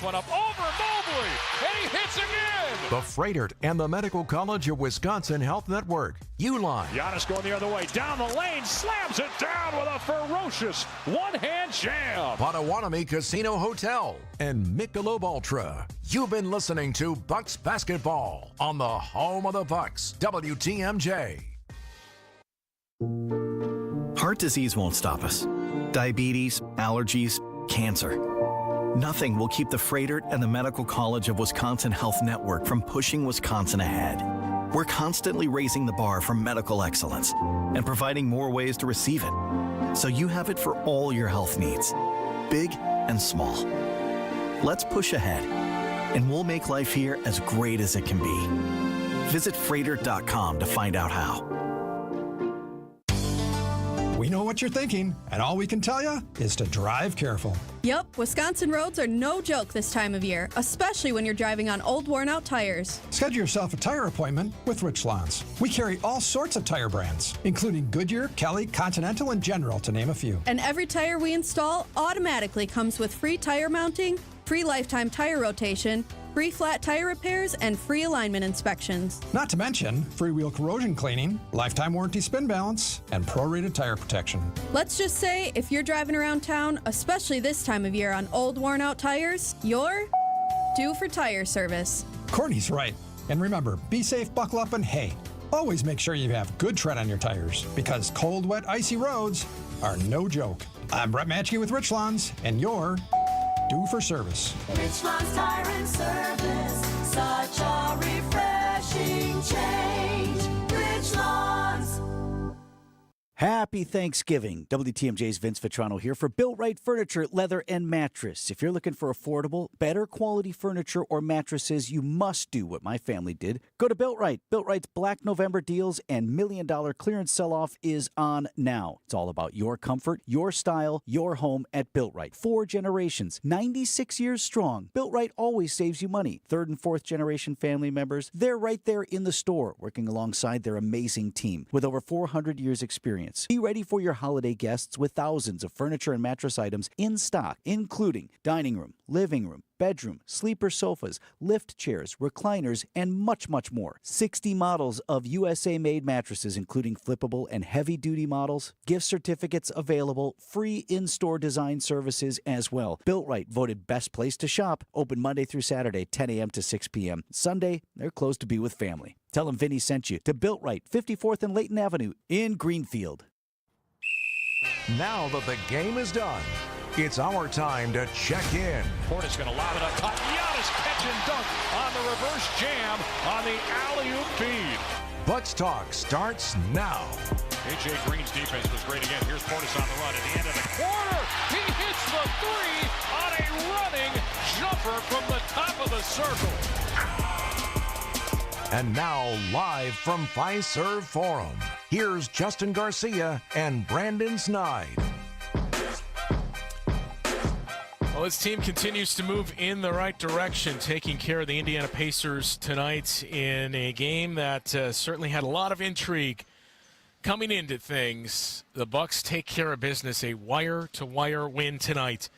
One up over Mobley, and he hits again. The Freighter and the Medical College of Wisconsin Health Network. Uline. Giannis going the other way, down the lane, slams it down with a ferocious one-hand jam. Potawatomi Casino Hotel and Michelob Ultra. You've been listening to Bucks Basketball on the home of the Bucks, WTMJ. Heart disease won't stop us. Diabetes, allergies, cancer. Nothing will keep the Freighter and the Medical College of Wisconsin Health Network from pushing Wisconsin ahead. We're constantly raising the bar for medical excellence and providing more ways to receive it, so you have it for all your health needs, big and small. Let's push ahead, and we'll make life here as great as it can be. Visit Freighter.com to find out how. We know what you're thinking, and all we can tell you is to drive careful. Yep, Wisconsin roads are no joke this time of year, especially when you're driving on old, worn-out tires. Schedule yourself a tire appointment with Richlands. We carry all sorts of tire brands, including Goodyear, Kelly, Continental, and General, to name a few. And every tire we install automatically comes with free tire mounting, free lifetime tire rotation, free flat tire repairs, and free alignment inspections. Not to mention free wheel corrosion cleaning, lifetime warranty spin balance, and prorated tire protection. Let's just say if you're driving around town, especially this time of year on old, worn-out tires, you're due for tire service. Courtney's right. And remember, be safe, buckle up, and hey, always make sure you have good tread on your tires, because cold, wet, icy roads are no joke. I'm Brett Matchke with Richlands, and you're due for service. Richlands Tire and Service, such a refreshing change. Richlands. Happy Thanksgiving. WTMJ's Vince Vitrano here for Built Right Furniture, Leather, and Mattress. If you're looking for affordable, better quality furniture or mattresses, you must do what my family did. Go to Built Right. Built Right's Black November deals and $1 million clearance sell-off is on now. It's all about your comfort, your style, your home at Built Right. 4 generations, 96 years strong. Built Right always saves you money. 3rd and 4th generation family members, they're right there in the store working alongside their amazing team with over 400 years experience. Be ready for your holiday guests with thousands of furniture and mattress items in stock, including dining room, living room, bedroom, sleeper sofas, lift chairs, recliners, and much, much more. 60 models of USA-made mattresses, including flippable and heavy-duty models, gift certificates available, free in-store design services as well. Built Right voted best place to shop. Open Monday through Saturday, 10 a.m. to 6 p.m. Sunday, they're closed to be with family. Tell them Vinny sent you to Built Right, 54th and Layton Avenue in Greenfield. Now that the game is done, it's our time to check in. Portis going to lob it up top. Giannis catch and dunk on the reverse jam on the alley-oop feed. Bucks Talk starts now. A.J. Green's defense was great again. Here's Portis on the run at the end of the quarter. He hits the three on a running jumper from the top of the circle. And now, live from Fiserv Forum, here's Justin Garcia and Brandon Snide. Well, this team continues to move in the right direction, taking care of the Indiana Pacers tonight in a game that certainly had a lot of intrigue coming into things. The Bucks take care of business, a wire-to-wire win tonight,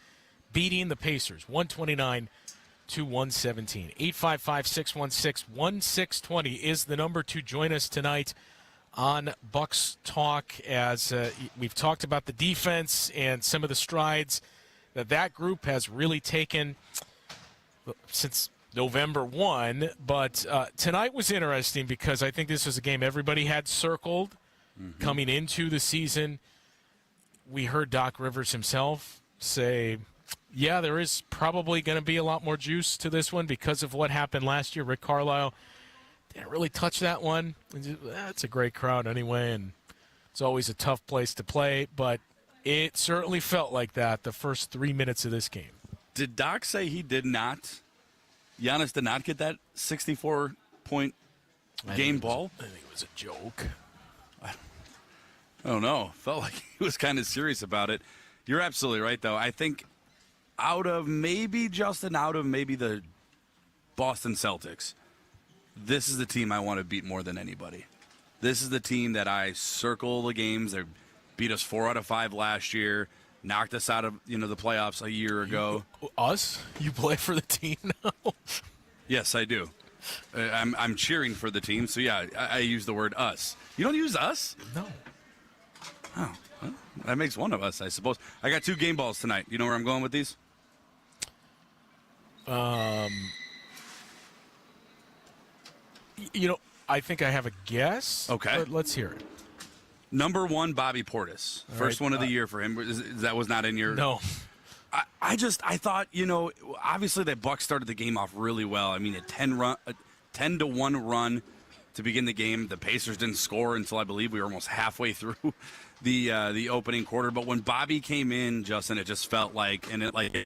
beating the Pacers 129-117. 855-616-1620 is the number to join us tonight on Bucks Talk, as we've talked about the defense and some of the strides that group has really taken since November 1. But tonight was interesting because I think this was a game everybody had circled coming into the season. We heard Doc Rivers himself say, yeah, there is probably going to be a lot more juice to this one because of what happened last year. Rick Carlisle didn't really touch that one. It's a great crowd anyway, and it's always a tough place to play, but it certainly felt like that the first 3 minutes of this game. Did Doc say he did not? Giannis did not get that 64-point game ball? I think it was a joke. I don't know. Felt like he was kind of serious about it. You're absolutely right, though. I think out of maybe the Boston Celtics, this is the team I want to beat more than anybody. This is the team that I circle the games. They beat us 4 out of 5 last year. knocked us out of the playoffs a year ago. Us? You play for the team now? Yes, I do. I'm cheering for the team, so yeah, I use the word us. You don't use us? No. Oh, well, that makes one of us, I suppose. I got 2 game balls tonight. You know where I'm going with these? I think I have a guess. Okay. But let's hear it. Number 1, Bobby Portis. First one of the year for him. That was not in your... No. I thought, obviously that Bucs started the game off really well. I mean, a 10-1 run to begin the game. The Pacers didn't score until I believe we were almost halfway through the opening quarter. But when Bobby came in, Justin, it just felt like, the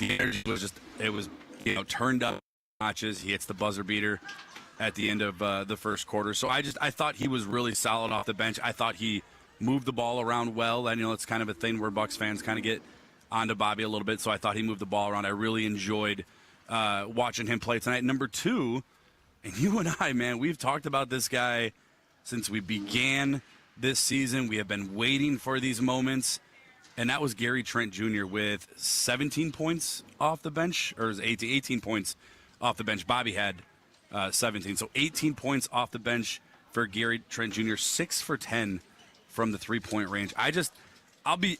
energy was just, turned up notches. He hits the buzzer beater at the end of the first quarter. So I thought he was really solid off the bench. I thought he moved the ball around well. And, it's kind of a thing where Bucs fans kind of get onto Bobby a little bit. So I thought he moved the ball around. I really enjoyed watching him play tonight. Number 2, and you and I, man, we've talked about this guy since we began this season. We have been waiting for these moments. And that was Gary Trent Jr. with 17 points off the bench, or 18 points off the bench. Bobby had 17. So 18 points off the bench for Gary Trent Jr., 6 for 10 from the 3-point range. I'll be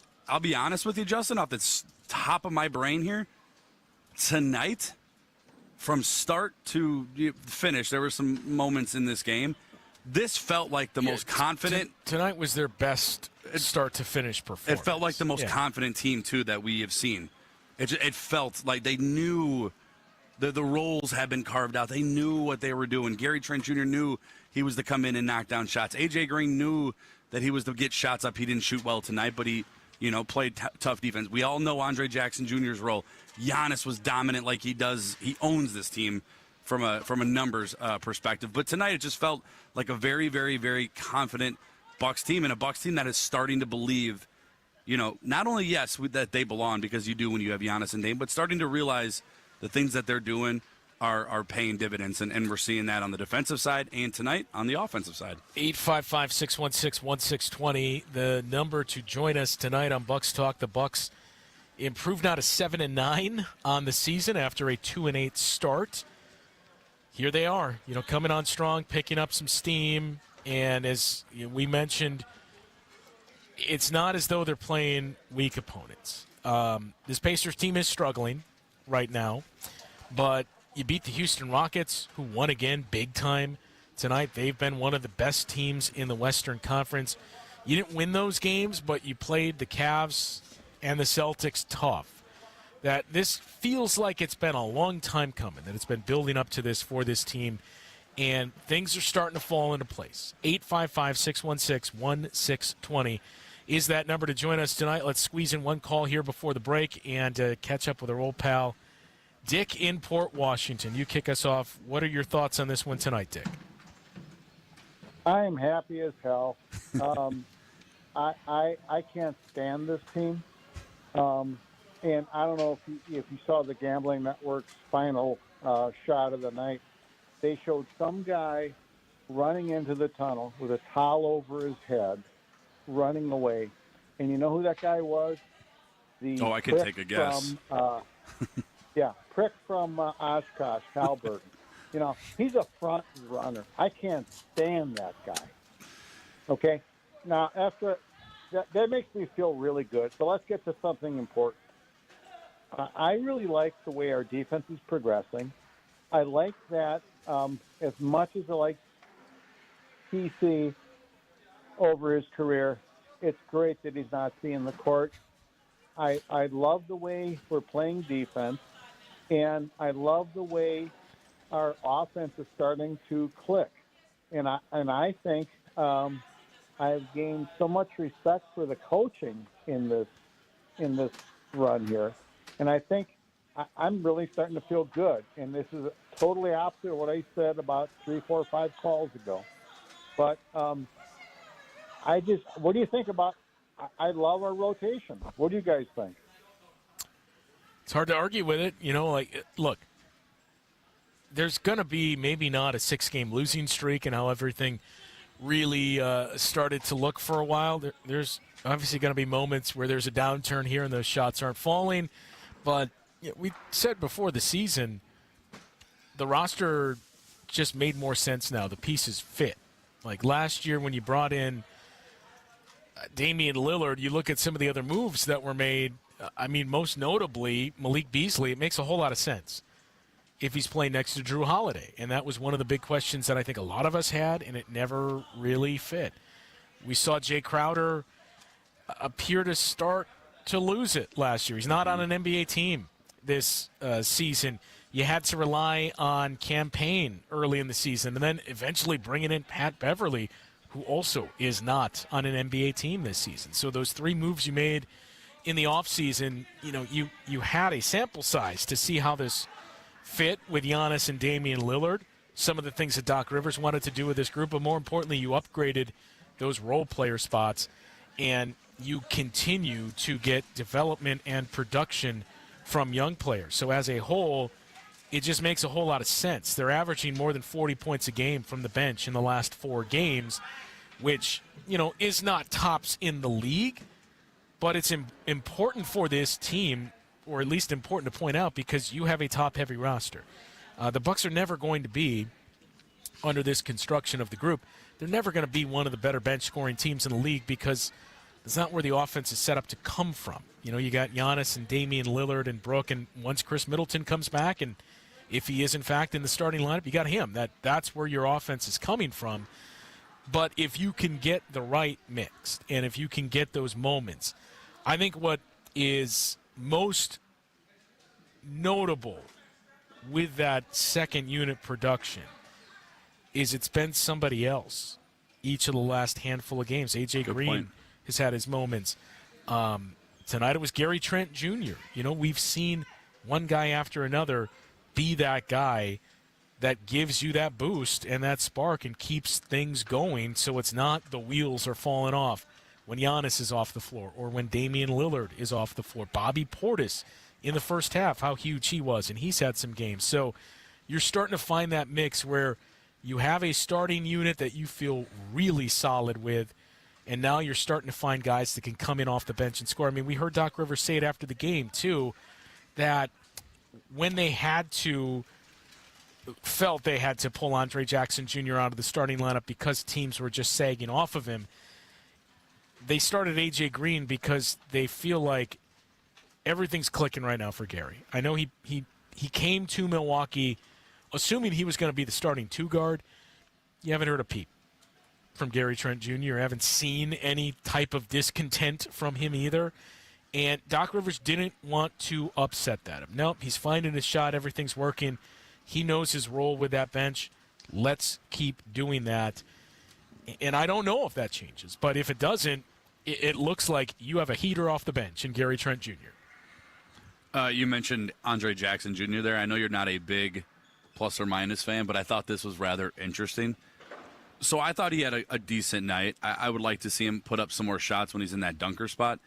honest with you, Justin, off the top of my brain here. Tonight, from start to finish, there were some moments in this game. This felt like the most confident. Tonight was their best start to finish performance. It felt like the most confident team, too, that we have seen. It felt like they knew the roles had been carved out. They knew what they were doing. Gary Trent Jr. knew he was to come in and knock down shots. A.J. Green knew that he was to get shots up. He didn't shoot well tonight, but he played tough defense. We all know Andre Jackson Jr.'s role. Giannis was dominant like he does. He owns this team from a numbers perspective. But tonight it just felt like a very, very, very confident Bucs team, and a Bucs team that is starting to believe, not only, yes, that they belong, because you do when you have Giannis and Dame, but starting to realize the things that they're doing are paying dividends, and we're seeing that on the defensive side and tonight on the offensive side. 855-616-1620, the number to join us tonight on Bucs Talk. The Bucs improved now to 7-9 on the season after a 2-8 start. Here they are, coming on strong, picking up some steam, and as we mentioned, it's not as though they're playing weak opponents. This Pacers team is struggling right now, but you beat the Houston Rockets, who won again big time tonight. They've been one of the best teams in the Western Conference. You didn't win those games, but you played the Cavs and the Celtics tough. That this feels like it's been a long time coming, that it's been building up to this for this team, and things are starting to fall into place. 855-616-1620 is that number to join us tonight. Let's squeeze in one call here before the break and catch up with our old pal Dick in Port Washington. You kick us off. What are your thoughts on this one tonight, Dick? I'm happy as hell. I can't stand this team. And I don't know if you saw the Gambling Network's final shot of the night. They showed some guy running into the tunnel with a towel over his head, running away. And you know who that guy was? I can take a guess. Prick from Oshkosh, Halberg. He's a front runner. I can't stand that guy. Okay? Now, after that makes me feel really good. So let's get to something important. I really like the way our defense is progressing. I like that as much as I like PC over his career, it's great that he's not seeing the court. I love the way we're playing defense, and I love the way our offense is starting to click. And I think I've gained so much respect for the coaching in this run here. And I think I'm really starting to feel good. And this is totally opposite of what I said about 3, 4, 5 calls ago. But what do you think about, I love our rotation. What do you guys think? It's hard to argue with it. Look, there's going to be maybe not a 6-game losing streak and how everything really started to look for a while. There's obviously going to be moments where there's a downturn here and those shots aren't falling. But we said before the season, the roster just made more sense now. The pieces fit. Like last year when you brought in Damian Lillard, you look at some of the other moves that were made. I mean, most notably, Malik Beasley, it makes a whole lot of sense if he's playing next to Drew Holiday. And that was one of the big questions that I think a lot of us had, and it never really fit. We saw Jay Crowder appear to start to lose it last year. He's not on an NBA team this season. You had to rely on campaign early in the season, and then eventually bringing in Pat Beverly, who also is not on an NBA team this season. So those three moves you made in the offseason, you had a sample size to see how this fit with Giannis and Damian Lillard, some of the things that Doc Rivers wanted to do with this group, but more importantly, you upgraded those role player spots, and you continue to get development and production from young players. So as a whole, it just makes a whole lot of sense. They're averaging more than 40 points a game from the bench in the last 4 games, which, is not tops in the league, but it's important for this team, or at least important to point out, because you have a top-heavy roster. The Bucks are never going to be, under this construction of the group, they're never going to be one of the better bench-scoring teams in the league because that's not where the offense is set up to come from. You got Giannis and Damian Lillard and Brook, and once Chris Middleton comes back, and if he is, in fact, in the starting lineup, you got him. That's where your offense is coming from. But if you can get the right mix, and if you can get those moments, I think what is most notable with that second unit production is it's been somebody else each of the last handful of games. A.J. Green has had his moments. Tonight it was Gary Trent Jr. We've seen one guy after another be that guy that gives you that boost and that spark and keeps things going, so it's not the wheels are falling off when Giannis is off the floor or when Damian Lillard is off the floor. Bobby Portis in the first half, how huge he was, and he's had some games. So you're starting to find that mix where you have a starting unit that you feel really solid with, and now you're starting to find guys that can come in off the bench and score. I mean, we heard Doc Rivers say it after the game, too, that when they felt they had to pull Andre Jackson Jr. out of the starting lineup because teams were just sagging off of him, they started A.J. Green because they feel like everything's clicking right now for Gary. I know he came to Milwaukee assuming he was going to be the starting 2-guard. You haven't heard a peep from Gary Trent Jr. You haven't seen any type of discontent from him either. And Doc Rivers didn't want to upset that. Nope, he's finding his shot. Everything's working. He knows his role with that bench. Let's keep doing that. And I don't know if that changes. But if it doesn't, it looks like you have a heater off the bench in Gary Trent Jr. You mentioned Andre Jackson Jr. there. I know you're not a big plus or minus fan, but I thought this was rather interesting. So I thought he had a decent night. I would like to see him put up some more shots when he's in that dunker spot.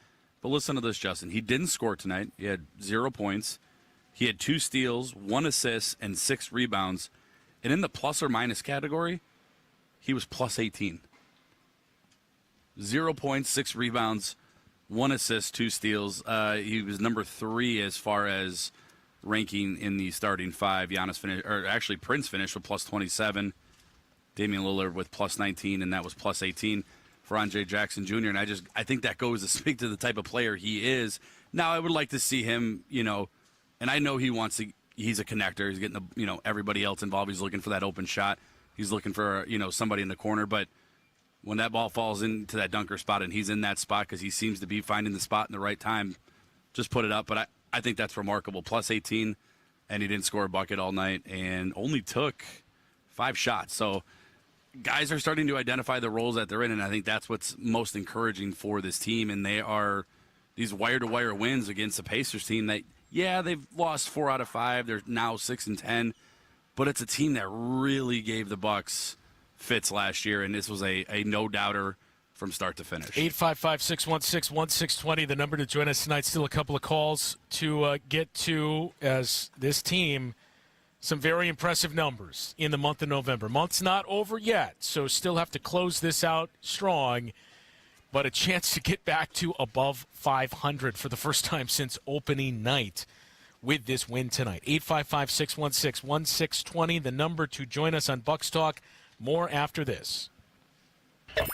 But listen to this, Justin. He didn't score tonight. He had 0 points. He had 2 steals, 1 assist, and 6 rebounds. And in the plus or minus category, he was plus 18. 0 points, 6 rebounds, 1 assist, 2 steals. He was number 3 as far as ranking in the starting 5. Prince finished with plus 27. Damian Lillard with plus 19, and that was plus 18 for Andre Jackson Jr. And I think that goes to speak to the type of player he is. Now, I would like to see him, and I know he's a connector. He's getting everybody else involved. He's looking for that open shot. He's looking for, somebody in the corner. But when that ball falls into that dunker spot and he's in that spot because he seems to be finding the spot in the right time, just put it up. But I think that's remarkable. Plus 18, and he didn't score a bucket all night and only took 5 shots. So guys are starting to identify the roles that they're in, and I think that's what's most encouraging for this team. And they are these wire-to-wire wins against the Pacers team that, they've lost 4 out of 5. They're now 6-10. But it's a team that really gave the Bucks fits last year, and this was a no-doubter from start to finish. 855-616-1620, the number to join us tonight. Still a couple of calls to get to as this team Some very impressive numbers in the month of November. Month's not over yet, so still have to close this out strong, but a chance to get back to above 500 for the first time since opening night with this win tonight. 855-616-1620, the number to join us on Bucks Talk. More after this.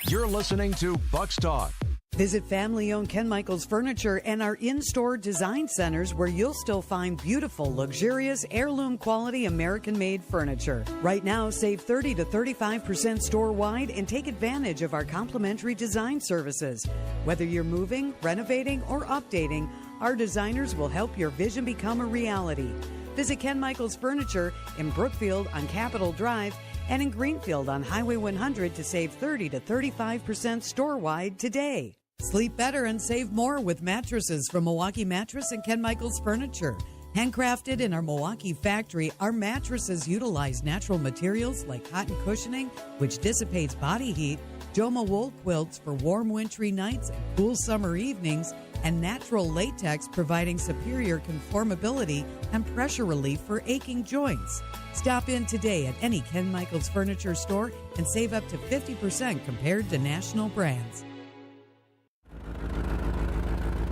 You're listening to Bucks Talk. Visit family-owned Ken Michaels Furniture and our in-store design centers where you'll still find beautiful, luxurious, heirloom-quality American-made furniture. Right now, save 30 to 35% store-wide and take advantage of our complimentary design services. Whether you're moving, renovating, or updating, our designers will help your vision become a reality. Visit Ken Michaels Furniture in Brookfield on Capitol Drive and in Greenfield on Highway 100 to save 30 to 35% store-wide today. Sleep better and save more with mattresses from Milwaukee Mattress and Ken Michaels Furniture. Handcrafted in our Milwaukee factory, our mattresses utilize natural materials like cotton cushioning, which dissipates body heat, Joma wool quilts for warm wintry nights and cool summer evenings, and natural latex providing superior conformability and pressure relief for aching joints. Stop in today at any Ken Michaels Furniture store and save up to 50% compared to national brands.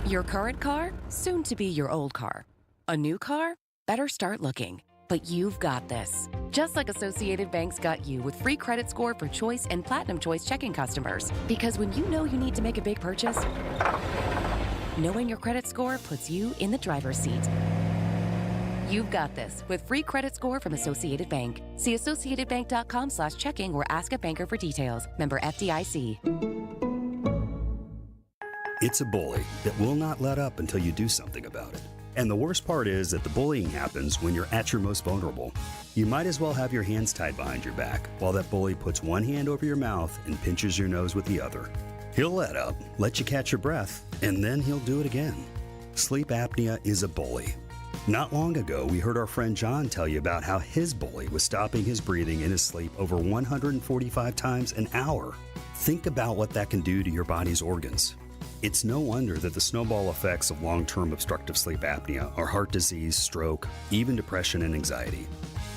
Your current car, soon to be your old car. A new car? Better start looking. But you've got this. Just like Associated Bank's got you with free credit score for Choice and Platinum Choice checking customers. Because when you know you need to make a big purchase, knowing your credit score puts you in the driver's seat. You've got this with free credit score from Associated Bank. See associatedbank.com/checking or ask a banker for details. Member FDIC. It's a bully that will not let up until you do something about it. And the worst part is that the bullying happens when you're at your most vulnerable. You might as well have your hands tied behind your back while that bully puts one hand over your mouth and pinches your nose with the other. He'll let up, let you catch your breath, and then he'll do it again. Sleep apnea is a bully. Not long ago, we heard our friend John tell you about how his bully was stopping his breathing in his sleep over 145 times an hour. Think about what that can do to your body's organs. It's no wonder that the snowball effects of long-term obstructive sleep apnea are heart disease, stroke, even depression and anxiety.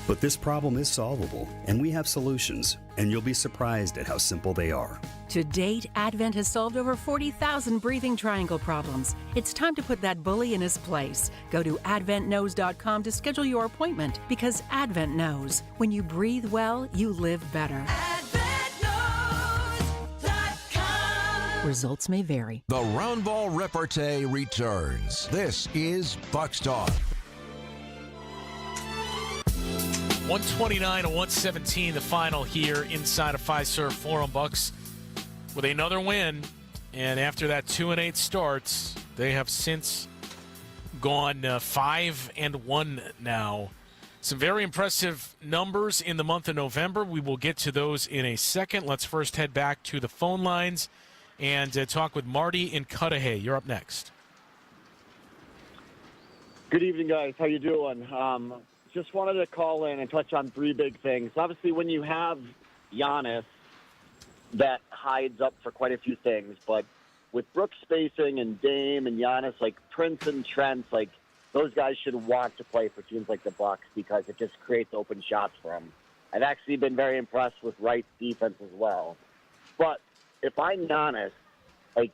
But this problem is solvable, and we have solutions, and you'll be surprised at how simple they are. To date, Advent has solved over 40,000 breathing triangle problems. It's time to put that bully in his place. Go to adventknows.com to schedule your appointment because Advent knows. When you breathe well, you live better. Results may vary. The Round Ball Repartee returns. This is Bucks Talk. 129 to 117, the final here inside of Fiserv Forum. Bucks with another win, and after that 2-8 start, they have since gone 5-1 now. Some very impressive numbers in the month of November. We will get to those in a second. Let's first head back to the phone lines and talk with Marty in Cudahy. You're up next. Good evening, guys. How you doing? Just wanted to call in and touch on three big things. Obviously, when you have Giannis, that hides up for quite a few things. But with Brooks spacing and Dame and Giannis, like Prince and Trent, like those guys should want to play for teams like the Bucks because it just creates open shots for them. I've actually been very impressed with Wright's defense as well. But if I'm Giannis, like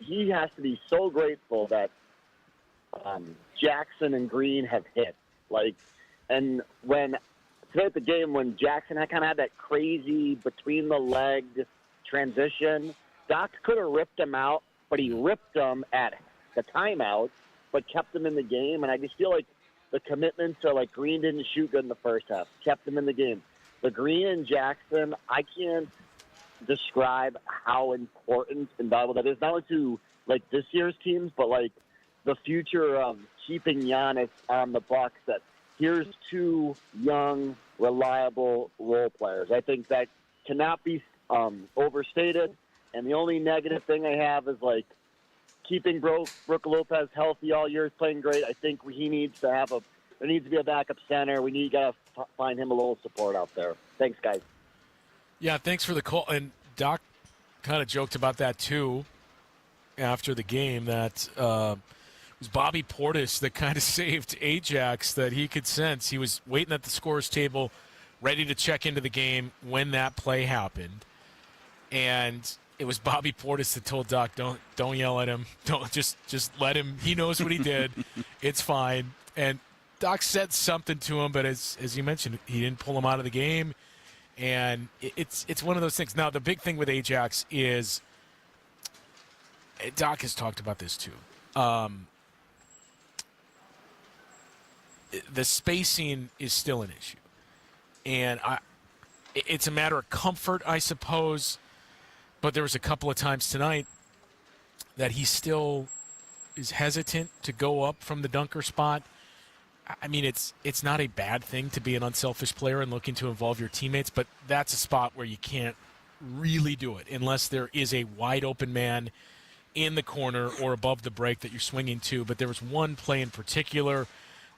he has to be so grateful that Jackson and Green have hit. Like, and when today at the game, when Jackson had kind of had that crazy between the legs transition, Doc could have ripped him out, but he ripped him at the timeout, but kept him in the game. And I just feel like the commitment to like Green didn't shoot good in the first half, kept him in the game. The Green and Jackson, I can't describe how important and valuable that is, not only to like this year's teams, but like the future of keeping Giannis on the Bucks. That here's two young, reliable role players. I think that cannot be overstated. And the only negative thing I have is like keeping Brook Lopez healthy all year, is playing great. I think he needs to have there needs to be a backup center. We need to find him a little support out there. Thanks, guys. Yeah, thanks for the call. And Doc kind of joked about that too after the game, that was Bobby Portis that kind of saved Ajax, that he could sense. He was waiting at the scorer's table, ready to check into the game when that play happened. And it was Bobby Portis that told Doc, don't yell at him. Don't just let him. He knows what he did. It's fine. And Doc said something to him, but as you mentioned, he didn't pull him out of the game. And it's one of those things. Now, the big thing with Ajax is, Doc has talked about this too. The spacing is still an issue. And it's a matter of comfort, I suppose. But there was a couple of times tonight that he still is hesitant to go up from the dunker spot. I mean, it's not a bad thing to be an unselfish player and looking to involve your teammates, but that's a spot where you can't really do it unless there is a wide open man in the corner or above the break that you're swinging to. But there was one play in particular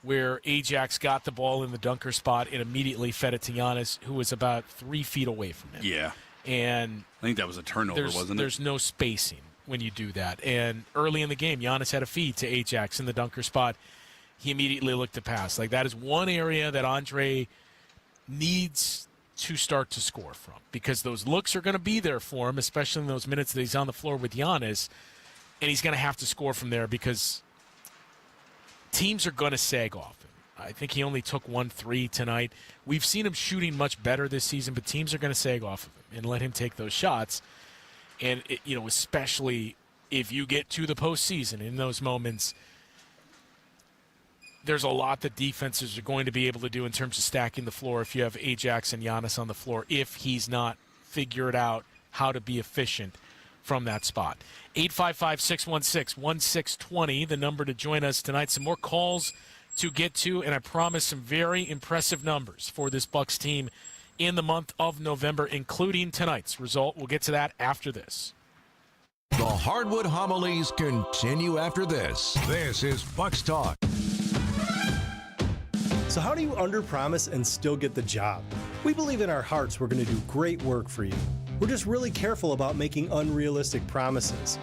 where Ajax got the ball in the dunker spot and immediately fed it to Giannis, who was about 3 feet away from him. Yeah. And I think that was a turnover, wasn't it? There's no spacing when you do that. And early in the game, Giannis had a feed to Ajax in the dunker spot. He immediately looked to pass. Like, that is one area that Andre needs to start to score from, because those looks are going to be there for him, especially in those minutes that he's on the floor with Giannis, and he's going to have to score from there because teams are going to sag off him. I think he only took 1 3 tonight. We've seen him shooting much better this season, but teams are going to sag off of him and let him take those shots. And, especially if you get to the postseason in those moments, there's a lot that defenses are going to be able to do in terms of stacking the floor if you have Ajax and Giannis on the floor, if he's not figured out how to be efficient from that spot. 855-616-1620, the number to join us tonight. Some more calls to get to, and I promise some very impressive numbers for this Bucks team in the month of November, including tonight's result. We'll get to that after this. The Hardwood Homilies continue after this. This is Bucks Talk. So how do you underpromise and still get the job? We believe in our hearts we're going to do great work for you. We're just really careful about making unrealistic promises.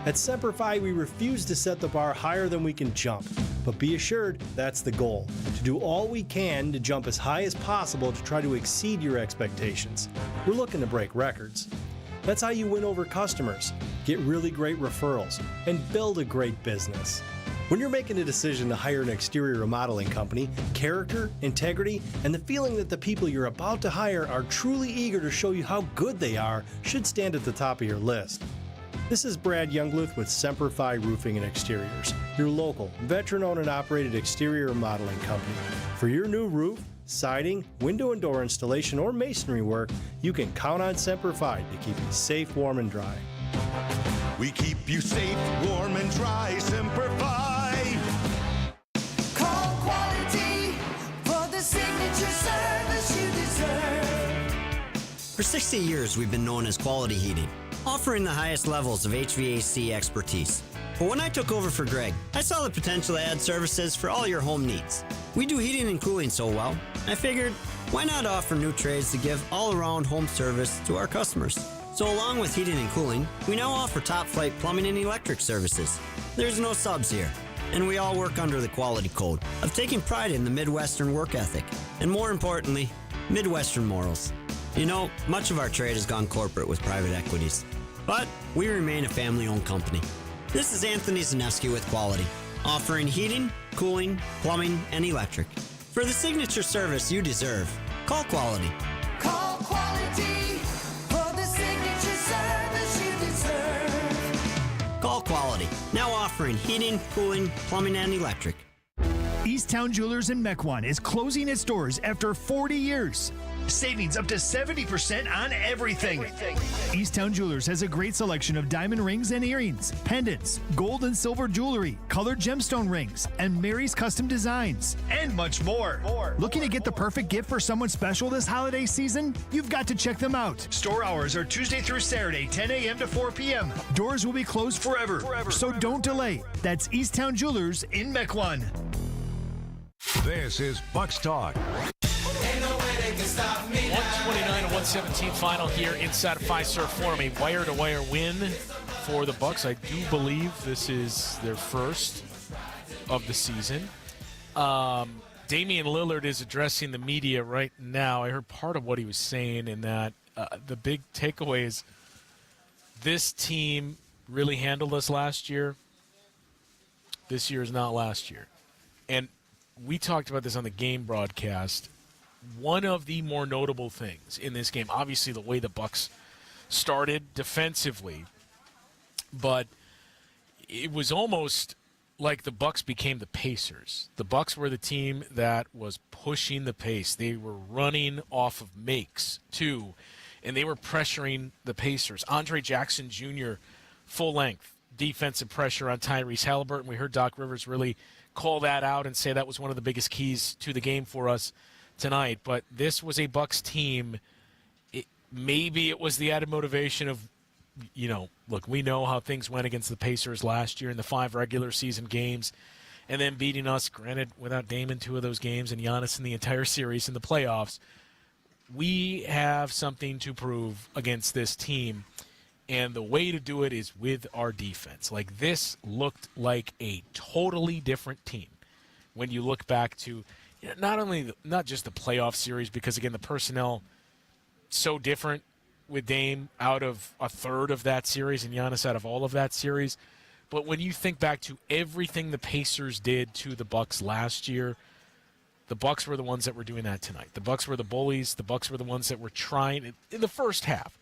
At Semper Fi, we refuse to set the bar higher than we can jump. But be assured, that's the goal, to do all we can to jump as high as possible to try to exceed your expectations. We're looking to break records. That's how you win over customers, get really great referrals, and build a great business. When you're making a decision to hire an exterior remodeling company, character, integrity, and the feeling that the people you're about to hire are truly eager to show you how good they are should stand at the top of your list. This is Brad Youngluth with Semper Fi Roofing and Exteriors, your local, veteran-owned and operated exterior remodeling company. For your new roof, siding, window and door installation, or masonry work, you can count on Semper Fi to keep you safe, warm, and dry. We keep you safe, warm, and dry. Semper Fi. Call quality for the signature service you deserve. For 60 years, we've been known as Quality Heating, offering the highest levels of HVAC expertise. But when I took over for Greg, I saw the potential to add services for all your home needs. We do heating and cooling so well, I figured, why not offer new trades to give all-around home service to our customers? So along with heating and cooling, we now offer top-flight plumbing and electric services. There's no subs here, and we all work under the quality code of taking pride in the Midwestern work ethic, and more importantly, Midwestern morals. You know, much of our trade has gone corporate with private equities, but we remain a family-owned company. This is Anthony Zanevsky with Quality, offering heating, cooling, plumbing, and electric. For the signature service you deserve, call Quality. Call quality for the signature service you deserve. Call Quality, now offering heating, cooling, plumbing, and electric. Easttown Jewelers in Mequon is closing its doors after 40 years. Savings up to 70% on everything. Easttown Jewelers has a great selection of diamond rings and earrings, pendants, gold and silver jewelry, colored gemstone rings, and Mary's custom designs, and much more. Looking to get the perfect gift for someone special this holiday season? You've got to check them out. Store hours are Tuesday through Saturday, 10 a.m. to 4 p.m. Doors will be closed forever. So don't delay. That's Easttown Jewelers in Mequon. This is Bucks Talk. 129-117 final here inside of Fiserv Forum. A wire-to-wire win for the Bucks. I do believe this is their first of the season. Damian Lillard is addressing the media right now. I heard part of what he was saying in that the big takeaway is this team really handled us last year. This year is not last year. And we talked about this on the game broadcast. One of the more notable things in this game, obviously the way the Bucks started defensively, but it was almost like the Bucks became the Pacers. The Bucks were the team that was pushing the pace. They were running off of makes, too, and they were pressuring the Pacers. Andre Jackson Jr., full-length defensive pressure on Tyrese Halliburton. We heard Doc Rivers really call that out and say that was one of the biggest keys to the game for us tonight. But this was a Bucks team. Maybe it was the added motivation of, look, we know how things went against the Pacers last year in the 5 regular season games and then beating us, granted, without Dame in 2 of those games and Giannis in the entire series in the playoffs. We have something to prove against this team, and the way to do it is with our defense. Like, this looked like a totally different team when you look back to not just the playoff series, because, again, the personnel so different with Dame out of a third of that series and Giannis out of all of that series. But when you think back to everything the Pacers did to the Bucks last year, the Bucks were the ones that were doing that tonight. The Bucks were the bullies. The Bucks were the ones that were trying, in the first half,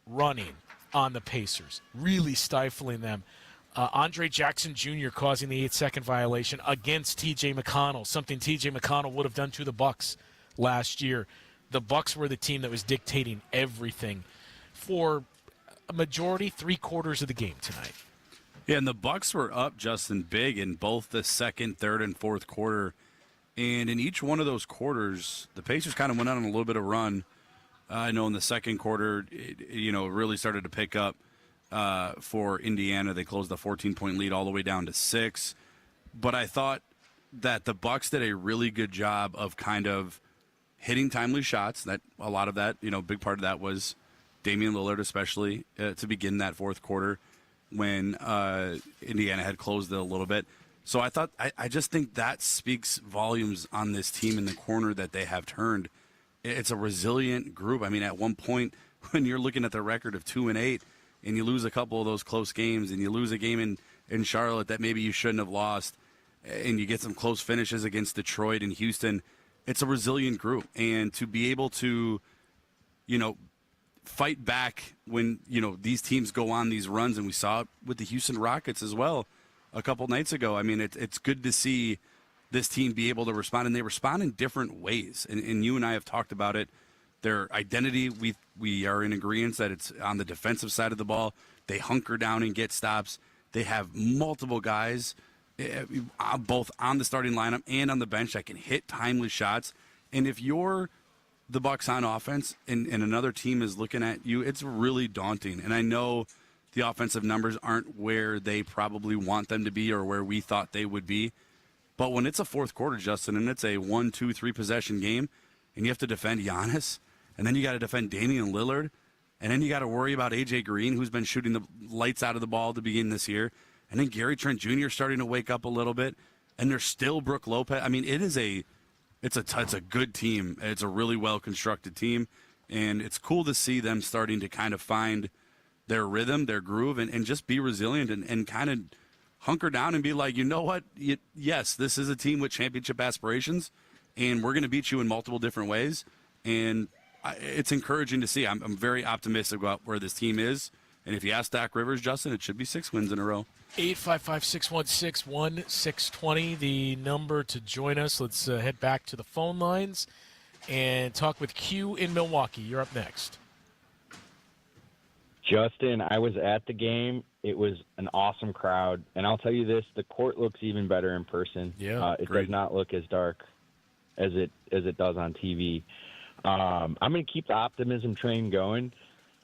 running on the Pacers, really stifling them. Andre Jackson Jr. causing the 8-second violation against T.J. McConnell, something T.J. McConnell would have done to the Bucks last year. The Bucks were the team that was dictating everything for a majority, 3/4 of the game tonight. Yeah, and the Bucks were up, Justin, big in both the second, third, and fourth quarter. And in each one of those quarters, the Pacers kind of went on a little bit of run. I know in the second quarter, it really started to pick up for Indiana. They closed the 14-point lead all the way down to 6. But I thought that the Bucks did a really good job of kind of hitting timely shots. That a lot of that, big part of that was Damian Lillard, especially to begin that fourth quarter when Indiana had closed it a little bit. So I just think that speaks volumes on this team in the corner that they have turned. It's a resilient group. I mean, at one point, when you're looking at the record of 2-8, and you lose a couple of those close games, and you lose a game in Charlotte that maybe you shouldn't have lost, and you get some close finishes against Detroit and Houston, it's a resilient group. And to be able to, fight back when, these teams go on these runs, and we saw it with the Houston Rockets as well a couple nights ago. I mean, it's good to see this team be able to respond, and they respond in different ways. And you and I have talked about it. Their identity, we are in agreement that it's on the defensive side of the ball. They hunker down and get stops. They have multiple guys, both on the starting lineup and on the bench, that can hit timely shots. And if you're the Bucks on offense and another team is looking at you, it's really daunting. And I know the offensive numbers aren't where they probably want them to be or where we thought they would be. But when it's a fourth quarter, Justin, and it's a 1, 2, 3 possession game, and you have to defend Giannis, and then you got to defend Damian Lillard, and then you got to worry about A.J. Green, who's been shooting the lights out of the ball to begin this year, and then Gary Trent Jr. starting to wake up a little bit, and there's still Brook Lopez. I mean, it's a good team. It's a really well-constructed team, and it's cool to see them starting to kind of find their rhythm, their groove, and just be resilient and kind of hunker down and be like, you know what? Yes, this is a team with championship aspirations, and we're going to beat you in multiple different ways. And it's encouraging to see. I'm very optimistic about where this team is. And if you ask Doc Rivers, Justin, it should be 6 wins in a row. 855-616-1620, the number to join us. Let's head back to the phone lines and talk with Q in Milwaukee. You're up next. Justin, I was at the game. It was an awesome crowd. And I'll tell you this, the court looks even better in person. Yeah, it does not look as dark as it does on TV. I'm going to keep the optimism train going.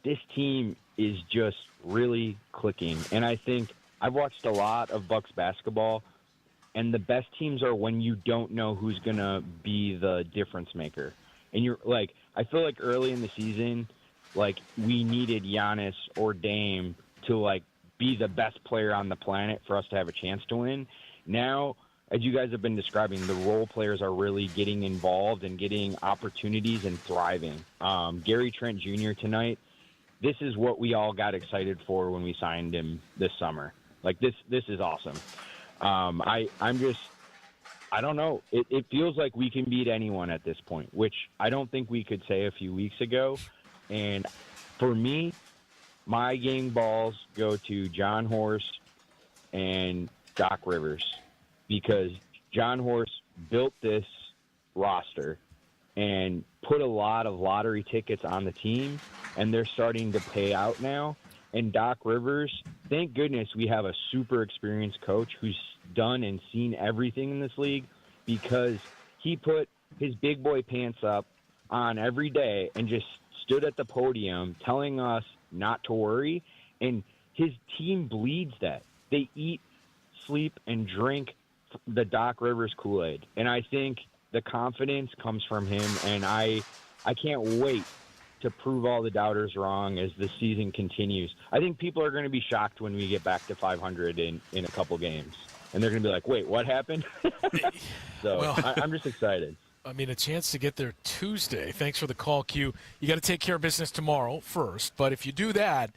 This team is just really clicking. And I think I've watched a lot of Bucks basketball, and the best teams are when you don't know who's going to be the difference maker. And you're like, I feel like early in the season, like we needed Giannis or Dame to like be the best player on the planet for us to have a chance to win. Now, as you guys have been describing, the role players are really getting involved and getting opportunities and thriving. Gary Trent Jr. tonight, this is what we all got excited for when we signed him this summer. Like, this is awesome. I don't know. It feels like we can beat anyone at this point, which I don't think we could say a few weeks ago. And for me, my game balls go to John Horst and Doc Rivers, because John Horst built this roster and put a lot of lottery tickets on the team, and they're starting to pay out now. And Doc Rivers, thank goodness we have a super experienced coach who's done and seen everything in this league, because he put his big boy pants up on every day and just stood at the podium telling us not to worry. And his team bleeds that. They eat, sleep, and drink the Doc Rivers Kool-Aid. And I think the confidence comes from him, and I can't wait to prove all the doubters wrong as the season continues. I think people are going to be shocked when we get back to 500 in a couple games. And they're going to be like, wait, what happened? So well, I'm just excited. I mean, a chance to get there Tuesday. Thanks for the call, Q. You got to take care of business tomorrow first. But if you do that,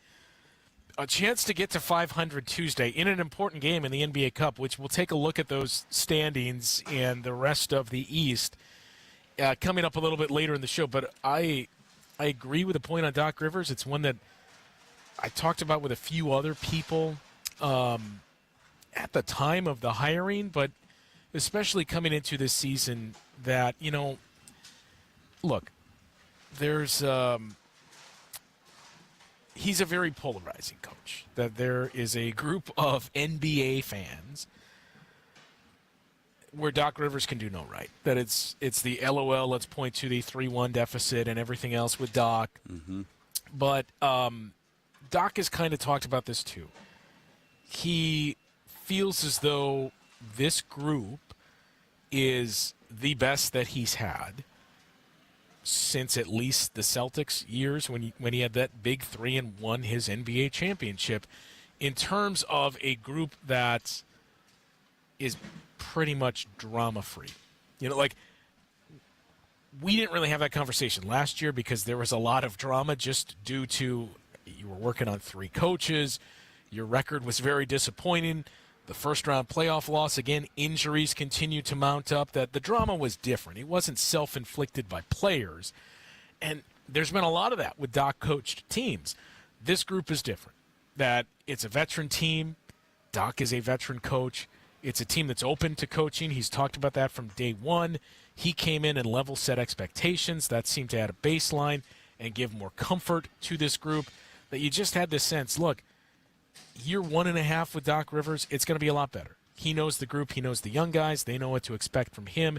a chance to get to 500 Tuesday in an important game in the NBA Cup, which we'll take a look at those standings and the rest of the East coming up a little bit later in the show. But I agree with the point on Doc Rivers. It's one that I talked about with a few other people at the time of the hiring, but especially coming into this season, that, you know, look, there's he's a very polarizing coach. That there is a group of NBA fans where Doc Rivers can do no right. That it's the LOL, let's point to the 3-1 deficit and everything else with Doc. Mm-hmm. But Doc has kind of talked about this too. He feels as though this group is the best that he's had since at least the Celtics years when he had that big 3 and won his NBA championship, in terms of a group that is pretty much drama-free. You know, like, we didn't really have that conversation last year because there was a lot of drama just due to you were working on 3 coaches, your record was very disappointing, the first-round playoff loss, again, injuries continue to mount up, that the drama was different. It wasn't self-inflicted by players, and there's been a lot of that with Doc-coached teams. This group is different, that it's a veteran team, Doc is a veteran coach, it's a team that's open to coaching. He's talked about that from day one. He came in and level set expectations. That seemed to add a baseline and give more comfort to this group, that you just had this sense, look, year 1.5 with Doc Rivers, it's going to be a lot better. He knows the group. He knows the young guys. They know what to expect from him.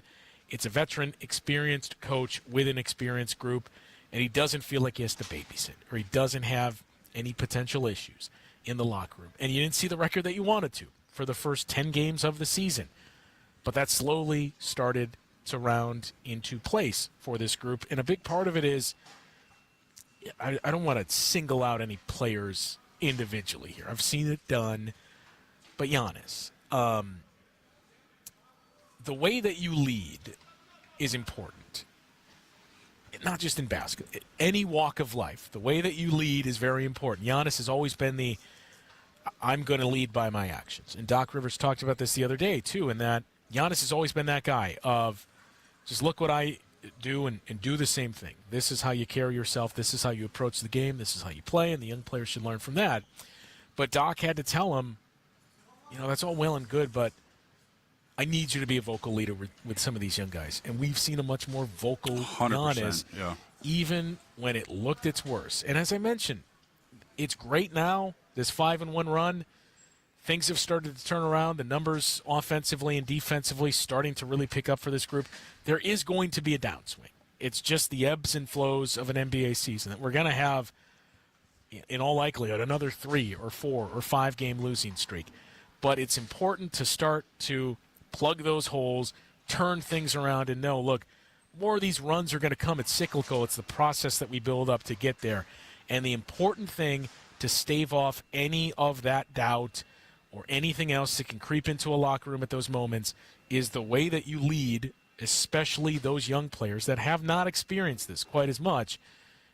It's a veteran, experienced coach with an experienced group, and he doesn't feel like he has to babysit, or he doesn't have any potential issues in the locker room. And you didn't see the record that you wanted to for the first 10 games of the season. But that slowly started to round into place for this group. And a big part of it is, I don't want to single out any players individually here. I've seen it done. But Giannis, the way that you lead is important. Not just in basketball, any walk of life. The way that you lead is very important. Giannis has always been the, I'm going to lead by my actions. And Doc Rivers talked about this the other day, too, in that Giannis has always been that guy of just look what I do and do the same thing. This is how you carry yourself. This is how you approach the game. This is how you play, and the young players should learn from that. But Doc had to tell him, you know, that's all well and good, but I need you to be a vocal leader with some of these young guys. And we've seen a much more vocal Giannis, even when it looked its worst. And as I mentioned, it's great now, this 5-1 run. Things have started to turn around. The numbers offensively and defensively starting to really pick up for this group. There is going to be a downswing. It's just the ebbs and flows of an NBA season that we're going to have, in all likelihood, another 3 or 4 or 5 game losing streak. But it's important to start to plug those holes, turn things around, and know, look, more of these runs are going to come. It's cyclical. It's the process that we build up to get there. And the important thing to stave off any of that doubt or anything else that can creep into a locker room at those moments is the way that you lead, especially those young players that have not experienced this quite as much.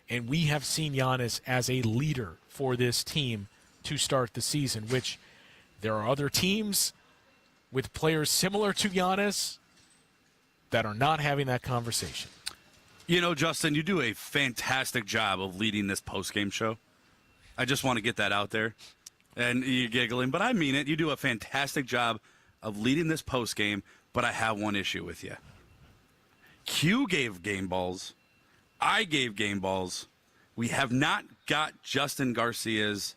And we have seen Giannis as a leader for this team to start the season, which there are other teams with players similar to Giannis that are not having that conversation. You know, Justin, you do a fantastic job of leading this post-game show. I just want to get that out there. And you're giggling, but I mean it. You do a fantastic job of leading this post-game, but I have one issue with you. Q gave game balls. I gave game balls. We have not got Justin Garcia's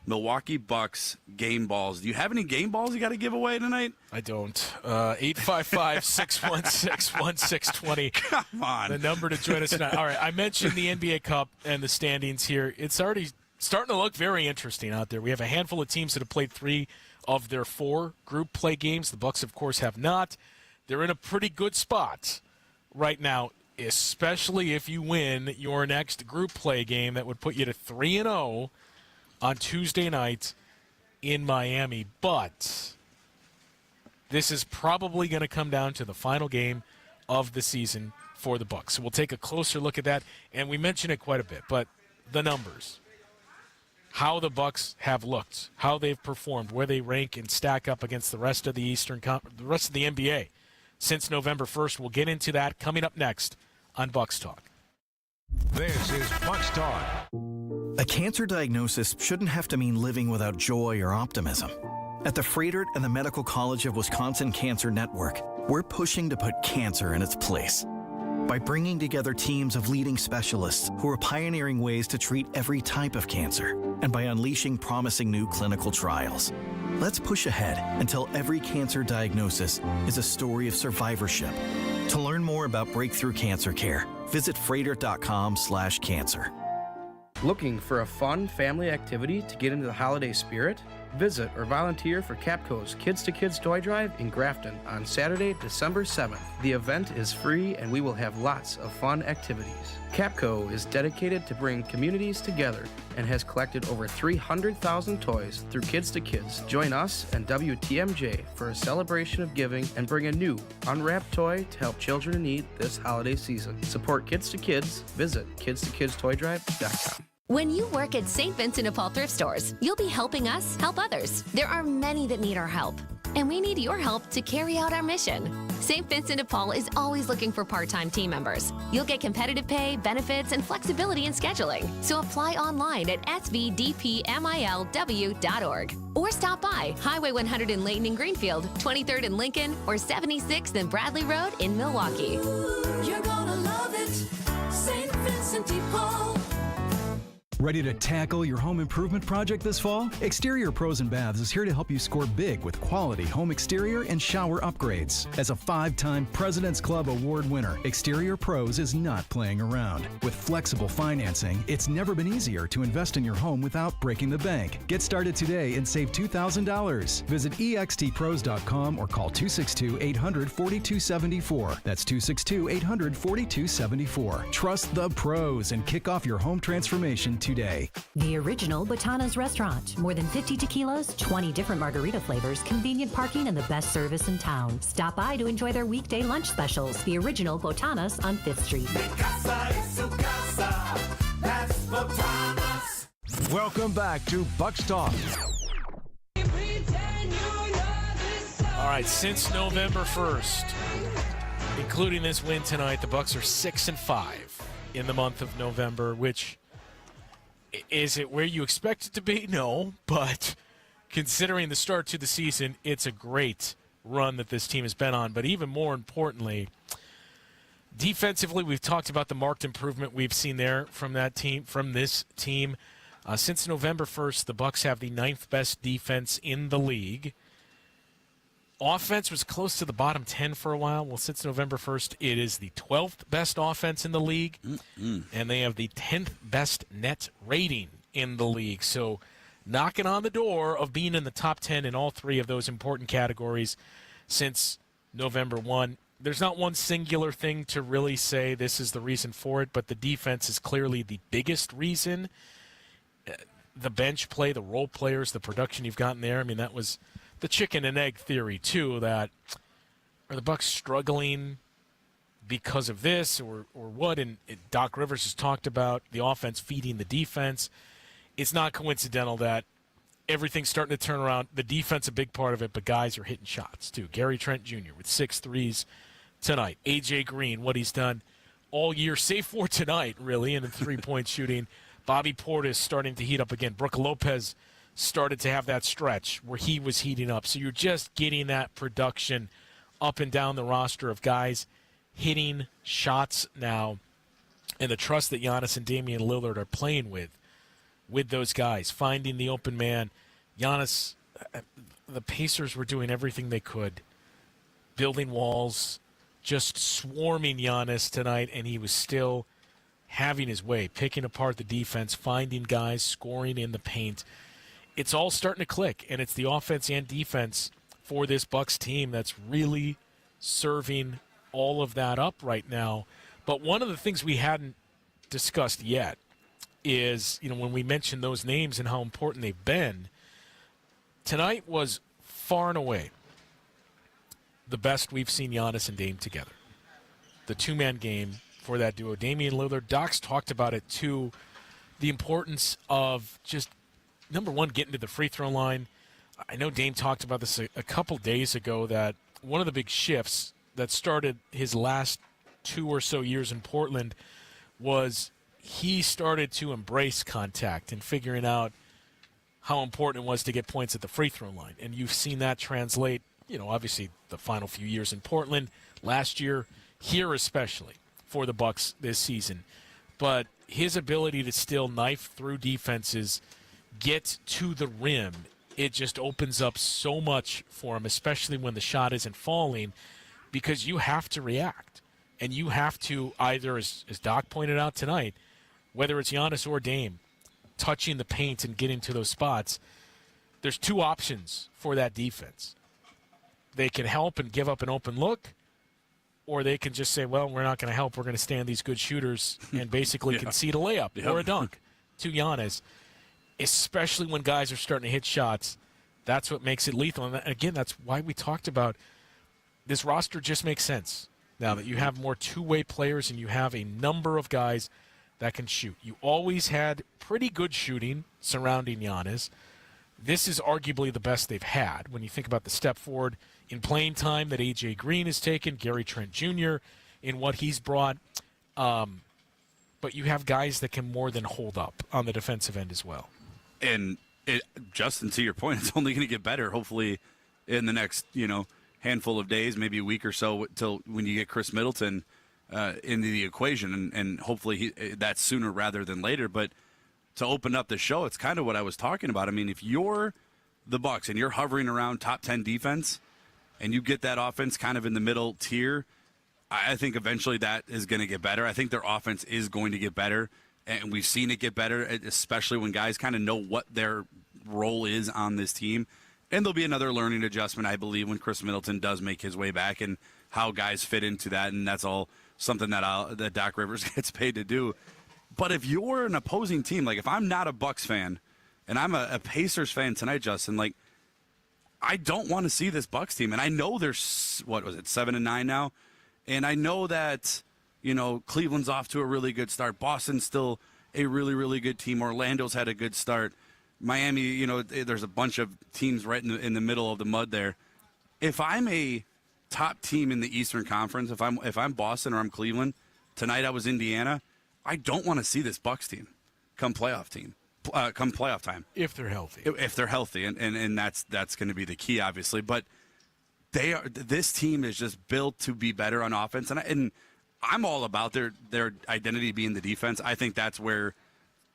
Milwaukee Bucks game balls. Do you have any game balls you got to give away tonight? I don't. 855-616-1620. Come on. The number to join us tonight. All right, I mentioned the NBA Cup and the standings here. It's already starting to look very interesting out there. We have a handful of teams that have played 3 of their 4 group play games. The Bucks, of course, have not. They're in a pretty good spot right now, especially if you win your next group play game. That would put you to 3-0 on Tuesday night in Miami. But this is probably going to come down to the final game of the season for the Bucks. So we'll take a closer look at that, and we mention it quite a bit, but the numbers, how the Bucks have looked, how they've performed, where they rank and stack up against the rest of the the rest of the NBA since November 1st. We'll get into that coming up next on Bucks Talk. This is Bucks Talk. A cancer diagnosis shouldn't have to mean living without joy or optimism. At the Fredert and the Medical College of Wisconsin Cancer Network, we're pushing to put cancer in its place. By bringing together teams of leading specialists who are pioneering ways to treat every type of cancer, and by unleashing promising new clinical trials. Let's push ahead until every cancer diagnosis is a story of survivorship. To learn more about breakthrough cancer care, visit fredert.com/cancer. Looking for a fun family activity to get into the holiday spirit? Visit or volunteer for Capco's Kids to Kids Toy Drive in Grafton on Saturday, December 7th. The event is free and we will have lots of fun activities. Capco is dedicated to bring communities together and has collected over 300,000 toys through Kids to Kids. Join us and WTMJ for a celebration of giving and bring a new unwrapped toy to help children in need this holiday season. Support Kids to Kids. Visit kidstoKidstoydrive.com. When you work at St. Vincent de Paul thrift stores, you'll be helping us help others. There are many that need our help, and we need your help to carry out our mission. St. Vincent de Paul is always looking for part-time team members. You'll get competitive pay, benefits, and flexibility in scheduling. So apply online at svdpmilw.org or stop by Highway 100 in Layton and Greenfield, 23rd in Lincoln, or 76th and Bradley Road in Milwaukee. You're gonna love it, St. Vincent de Paul. Ready to tackle your home improvement project this fall? Exterior Pros and Baths is here to help you score big with quality home exterior and shower upgrades. As a 5-time President's Club Award winner, Exterior Pros is not playing around. With flexible financing, it's never been easier to invest in your home without breaking the bank. Get started today and save $2,000. Visit extpros.com or call 262-800-4274. That's 262-800-4274. Trust the pros and kick off your home transformation today. The original Botana's restaurant. More than 50 tequilas, 20 different margarita flavors, convenient parking, and the best service in town. Stop by to enjoy their weekday lunch specials. The original Botana's on 5th Street. Welcome back to Bucks Talk. All right, since November 1st, including this win tonight, the Bucks are 6-5 in the month of November, which... Is it where you expect it to be? No, but considering the start to the season, it's a great run that this team has been on. But even more importantly, defensively, we've talked about the marked improvement we've seen there from that team, from this team. Since November 1st, the Bucks have the 9th best defense in the league. Offense was close to the bottom 10 for a while. Well, since November 1st, it is the 12th best offense in the league, and they have the 10th best net rating in the league. So knocking on the door of being in the top 10 in all 3 of those important categories since November 1. There's not one singular thing to really say this is the reason for it, but the defense is clearly the biggest reason. the bench play, the role players, the production you've gotten there. I mean, that was the chicken and egg theory, too, that are the Bucks struggling because of this or what? And Doc Rivers has talked about the offense feeding the defense. It's not coincidental that everything's starting to turn around. The defense a big part of it, but guys are hitting shots, too. Gary Trent Jr. with 6 threes tonight. A.J. Green, what he's done all year, save for tonight, really, in the three-point shooting. Bobby Portis starting to heat up again. Brook Lopez started to have that stretch where he was heating up. So you're just getting that production up and down the roster of guys hitting shots now, and the trust that Giannis and Damian Lillard are playing with those guys, finding the open man. Giannis, the Pacers were doing everything they could, building walls, just swarming Giannis tonight, and he was still having his way, picking apart the defense, finding guys, scoring in the paint. It's all starting to click, and it's the offense and defense for this Bucks team that's really serving all of that up right now. But one of the things we hadn't discussed yet is, when we mentioned those names and how important they've been, tonight was far and away the best we've seen Giannis and Dame together. The two-man game for that duo. Damian Lillard, Doc's talked about it too, the importance of just, number one, getting to the free throw line. I know Dame talked about this a couple days ago, that one of the big shifts that started his last 2 or so years in Portland was he started to embrace contact and figuring out how important it was to get points at the free throw line. And you've seen that translate, obviously the final few years in Portland, last year, here especially for the Bucks this season. But his ability to still knife through defenses, get to the rim, it just opens up so much for him, especially when the shot isn't falling, because you have to react. And you have to either, as Doc pointed out tonight, whether it's Giannis or Dame, touching the paint and getting to those spots, there's two options for that defense. They can help and give up an open look, or they can just say, well, we're not going to help. We're going to stand these good shooters and basically concede a layup or a dunk to Giannis, especially when guys are starting to hit shots. That's what makes it lethal. And again, that's why we talked about this roster just makes sense now that you have more two-way players and you have a number of guys that can shoot. You always had pretty good shooting surrounding Giannis. This is arguably the best they've had when you think about the step forward in playing time that A.J. Green has taken, Gary Trent Jr. in what he's brought. But you have guys that can more than hold up on the defensive end as well. And Justin, to your point, it's only going to get better, hopefully, in the next, handful of days, maybe a week or so, till when you get Chris Middleton into the equation, and hopefully that's sooner rather than later. But to open up the show, it's kind of what I was talking about. I mean, if you're the Bucks and you're hovering around top 10 defense, and you get that offense kind of in the middle tier, I think eventually that is going to get better. I think their offense is going to get better, and we've seen it get better, especially when guys kind of know what their role is on this team. And there'll be another learning adjustment, I believe, when Chris Middleton does make his way back and how guys fit into that, and that's all something that Doc Rivers gets paid to do. But if you're an opposing team, like if I'm not a Bucks fan and I'm a Pacers fan tonight, Justin, like I don't want to see this Bucks team. And I know they're, 7-9 now? And I know that, Cleveland's off to a really good start. Boston's still a really, really good team. Orlando's had a good start. Miami, there's a bunch of teams right in the middle of the mud there. If I'm a top team in the Eastern Conference, if I'm Boston or I'm Cleveland, tonight I was Indiana, I don't want to see this Bucks team come playoff time. If they're healthy. If they're healthy, and that's going to be the key, obviously. But this team is just built to be better on offense, and I'm all about their identity being the defense. I think that's where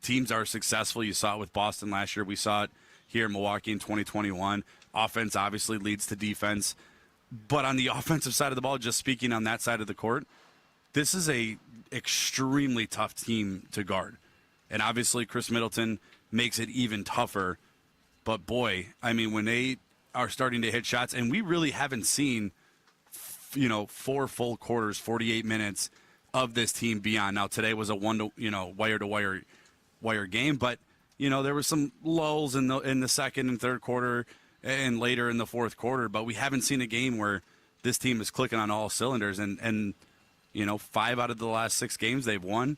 teams are successful. You saw it with Boston last year. We saw it here in Milwaukee in 2021. Offense obviously leads to defense. But on the offensive side of the ball, just speaking on that side of the court, this is a extremely tough team to guard. And obviously Chris Middleton makes it even tougher. But boy, I mean, when they are starting to hit shots, and we really haven't seen, 4 full quarters, 48 minutes of this team beyond. Now today was a wire-to-wire game, but there were some lulls in the second and third quarter and later in the fourth quarter, but we haven't seen a game where this team is clicking on all cylinders. And 5 out of the last 6 games they've won.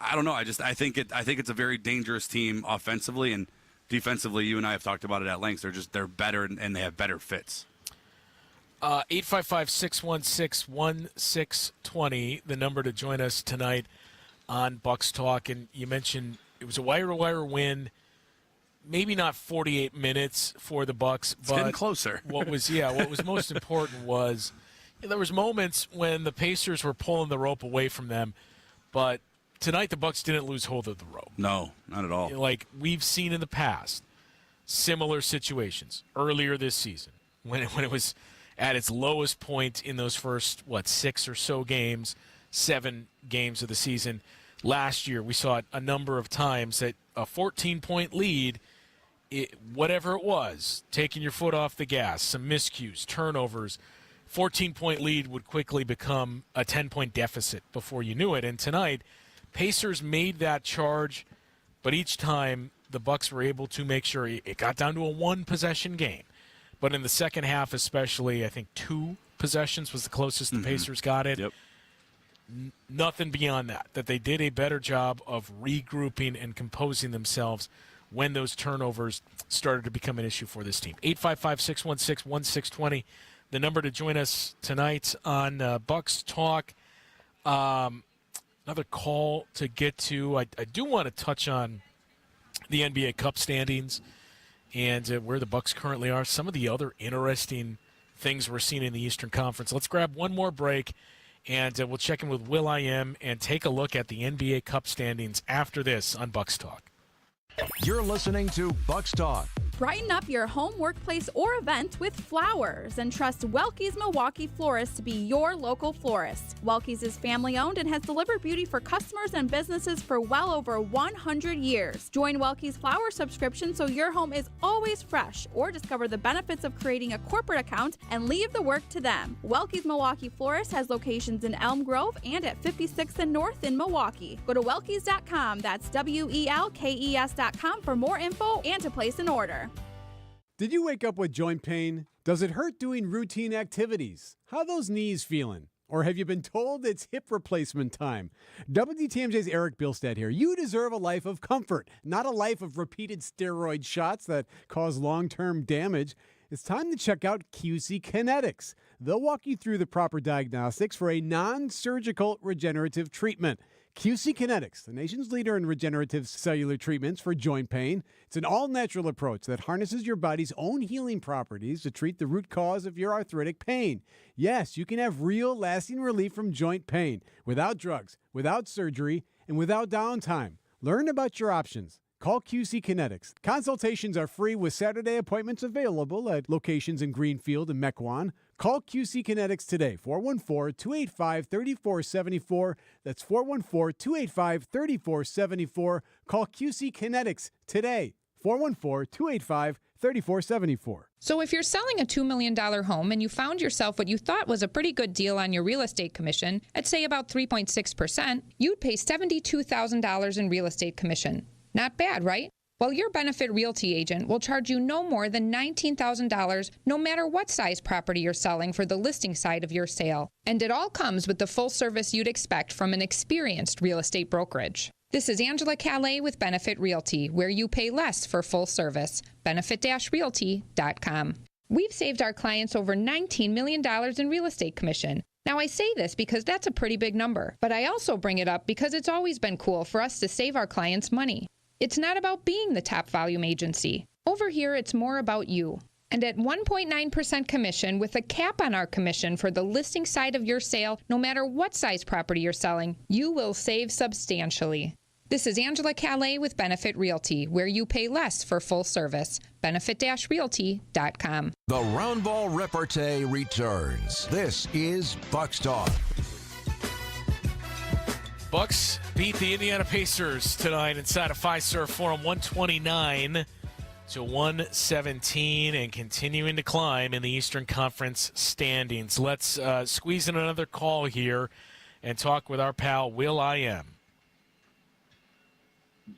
I don't know. I think it's a very dangerous team offensively and defensively. You and I have talked about it at length. They're better and they have better fits. 855-616-1620, the number to join us tonight on Bucks Talk. And you mentioned it was a wire-to-wire win. Maybe not 48 minutes for the Bucks, It's but getting closer. what was most important was there was moments when the Pacers were pulling the rope away from them, but tonight the Bucks didn't lose hold of the rope. No, not at all. Like we've seen in the past, similar situations earlier this season when it was at its lowest point in those first 6 or so games, 7 games of the season. Last year we saw it a number of times that a 14-point lead, whatever it was, taking your foot off the gas, some miscues, turnovers, 14-point lead would quickly become a 10-point deficit before you knew it. And tonight, Pacers made that charge, but each time the Bucks were able to make sure it got down to a 1-possession game. But in the second half especially, I think 2 possessions was the closest the Pacers got it. Yep. Nothing beyond that they did a better job of regrouping and composing themselves when those turnovers started to become an issue for this team. 855-616-1620, the number to join us tonight on Bucks Talk. Another call to get to. I do want to touch on the NBA Cup standings and where the Bucks currently are. Some of the other interesting things we're seeing in the Eastern Conference. Let's grab one more break, and we'll check in with Will.i.am and take a look at the NBA Cup standings after this on Bucks Talk. You're listening to Bucks Talk. Brighten up your home, workplace, or event with flowers and trust Welke's Milwaukee Florist to be your local florist. Welke's is family-owned and has delivered beauty for customers and businesses for well over 100 years. Join Welke's Flower subscription so your home is always fresh, or discover the benefits of creating a corporate account and leave the work to them. Welke's Milwaukee Florist has locations in Elm Grove and at 56th and North in Milwaukee. Go to welkes.com, that's WELKES.com for more info and to place an order. Did you wake up with joint pain? Does it hurt doing routine activities? How those knees feeling? Or have you been told it's hip replacement time? WTMJ's Eric Bilstead here. You deserve a life of comfort, not a life of repeated steroid shots that cause long-term damage. It's time to check out QC Kinetics. They'll walk you through the proper diagnostics for a non-surgical regenerative treatment. QC Kinetics, the nation's leader in regenerative cellular treatments for joint pain. It's an all-natural approach that harnesses your body's own healing properties to treat the root cause of your arthritic pain. Yes, you can have real, lasting relief from joint pain without drugs, without surgery, and without downtime. Learn about your options. Call QC Kinetics. Consultations are free with Saturday appointments available at locations in Greenfield and Mequon. Call QC Kinetics today, 414-285-3474. That's 414-285-3474. Call QC Kinetics today, 414-285-3474. So if you're selling a $2 million home and you found yourself what you thought was a pretty good deal on your real estate commission at, say, about 3.6%, you'd pay $72,000 in real estate commission. Not bad, right? Well, your Benefit Realty agent will charge you no more than $19,000 no matter what size property you're selling for the listing side of your sale. And it all comes with the full service you'd expect from an experienced real estate brokerage. This is Angela Calais with Benefit Realty, where you pay less for full service. Benefit-realty.com. We've saved our clients over $19 million in real estate commission. Now, I say this because that's a pretty big number, but I also bring it up because it's always been cool for us to save our clients money. It's not about being the top volume agency. Over here, it's more about you. And at 1.9% commission with a cap on our commission for the listing side of your sale, no matter what size property you're selling, you will save substantially. This is Angela Calais with Benefit Realty, where you pay less for full service. Benefit-realty.com. The Round Ball Repartee returns. This is Bucks Talk. Bucks beat the Indiana Pacers tonight inside a Fiserv Forum, 129 to 117, and continuing to climb in the Eastern Conference standings. Let's squeeze in another call here and talk with our pal Will.i.am.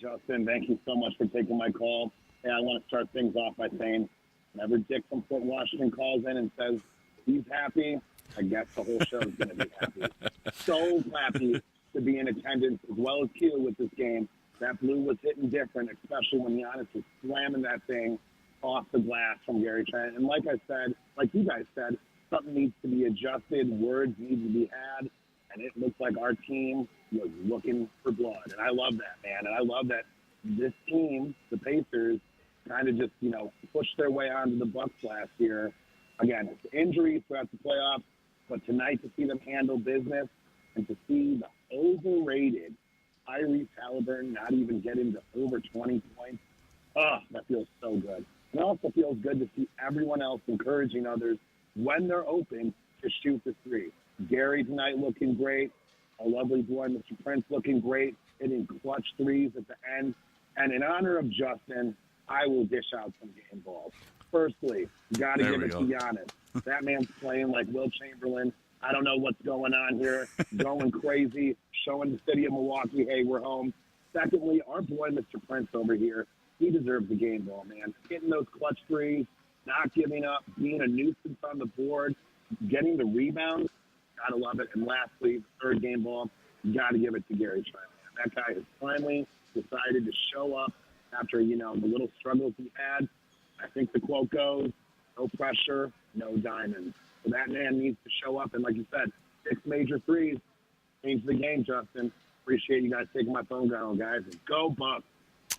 Justin, thank you so much for taking my call. Hey, I want to start things off by saying, whenever Dick from Fort Washington calls in and says he's happy, I guess the whole show is going to be happy. So happy to be in attendance, as well as Q with this game. That blue was hitting different, especially when Giannis was slamming that thing off the glass from Gary Trent. And like I said, like you guys said, something needs to be adjusted, words need to be had, and it looks like our team was looking for blood. And I love that, man. And I love that this team, the Pacers, kind of just, pushed their way onto the Bucks last year. Again, it's injuries throughout the playoffs, but tonight to see them handle business and to see the overrated Tyrese Halliburton not even get into over 20 points, that feels so good. And it also feels good to see everyone else encouraging others when they're open to shoot the three. Gary tonight looking great. Our lovely boy, Mr. Prince, looking great, hitting clutch threes at the end. And in honor of Justin, I will dish out some game balls. Firstly, got to give it to Giannis. That man's playing like Will Chamberlain. I don't know what's going on here. Going crazy, showing the city of Milwaukee, hey, we're home. Secondly, our boy, Mr. Prince over here, he deserves the game ball, man. Hitting those clutch threes, not giving up, being a nuisance on the board, getting the rebounds. Gotta love it. And lastly, the third game ball, you gotta give it to Gary Trent. That guy has finally decided to show up after, the little struggles he had. I think the quote goes, no pressure, no diamonds. So that man needs to show up. And like you said, 6 major threes. Change the game, Justin. Appreciate you guys taking my phone call, guys. And go Bucks.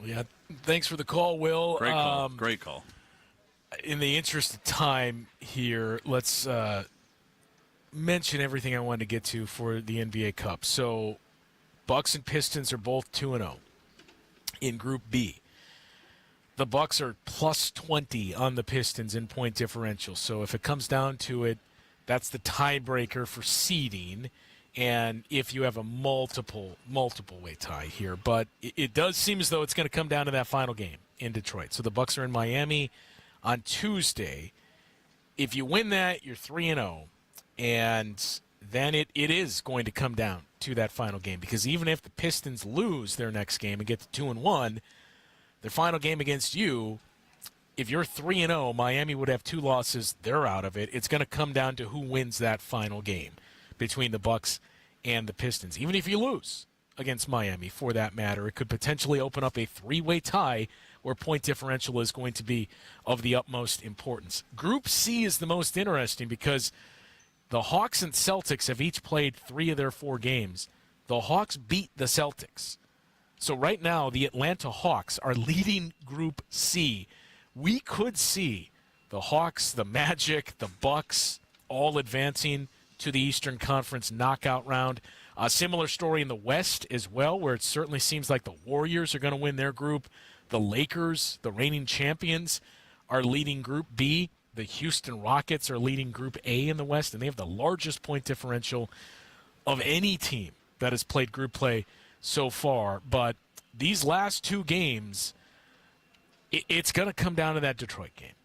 Yeah, thanks for the call, Will. Great call. Great call. In the interest of time here, let's mention everything I wanted to get to for the NBA Cup. So Bucks and Pistons are both 2-0 in Group B. The Bucks are plus 20 on the Pistons in point differential. So if it comes down to it, that's the tiebreaker for seeding. And if you have a multiple way tie here, but it does seem as though it's going to come down to that final game in Detroit. So the Bucks are in Miami on Tuesday. If you win that, you're 3-0, and then it is going to come down to that final game, because even if the Pistons lose their next game and get to 2-1, their final game against you, if you're 3-0, Miami would have 2 losses. They're out of it. It's going to come down to who wins that final game between the Bucks and the Pistons. Even if you lose against Miami, for that matter, it could potentially open up a 3-way tie where point differential is going to be of the utmost importance. Group C is the most interesting because the Hawks and Celtics have each played 3 of their 4 games. The Hawks beat the Celtics. So right now, the Atlanta Hawks are leading Group C. We could see the Hawks, the Magic, the Bucks all advancing to the Eastern Conference knockout round. A similar story in the West as well, where it certainly seems like the Warriors are going to win their group. The Lakers, the reigning champions, are leading Group B. The Houston Rockets are leading Group A in the West, and they have the largest point differential of any team that has played group play so far. But these last 2 games, it's going to come down to that Detroit game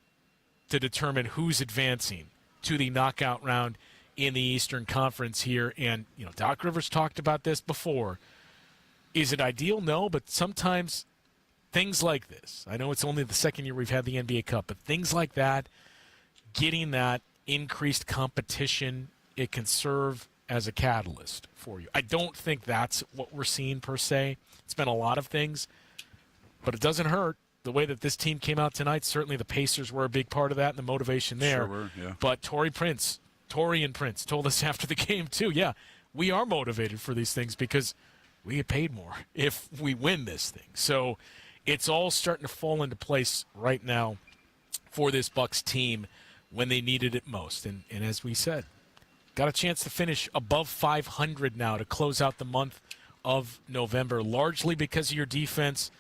to determine who's advancing to the knockout round in the Eastern Conference here. And, Doc Rivers talked about this before. Is it ideal? No, but sometimes things like this, I know it's only the second year we've had the NBA Cup, but things like that, getting that increased competition, it can serve as a catalyst for you. I don't think that's what we're seeing per se. It's been a lot of things, but it doesn't hurt. The way that this team came out tonight, certainly the Pacers were a big part of that and the motivation there. Sure were, yeah. But Tory and Prince told us after the game too, yeah, we are motivated for these things because we get paid more if we win this thing. So it's all starting to fall into place right now for this Bucks team when they needed it most. And as we said, got a chance to finish above 500 now to close out the month of November, largely because of your defense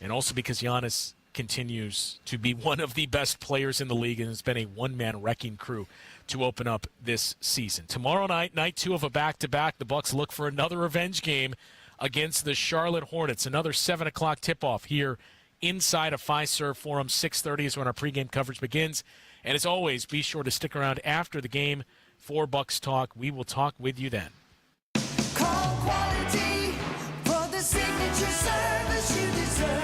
and also because Giannis continues to be one of the best players in the league and has been a one-man wrecking crew to open up this season. Tomorrow night, night 2 of a back-to-back, the Bucks look for another revenge game against the Charlotte Hornets. Another 7 o'clock tip-off here inside of Fiserv Forum. 6:30 is when our pregame coverage begins. And as always, be sure to stick around after the game for Bucks Talk. We will talk with you then. Call quality for the signature service service you deserve.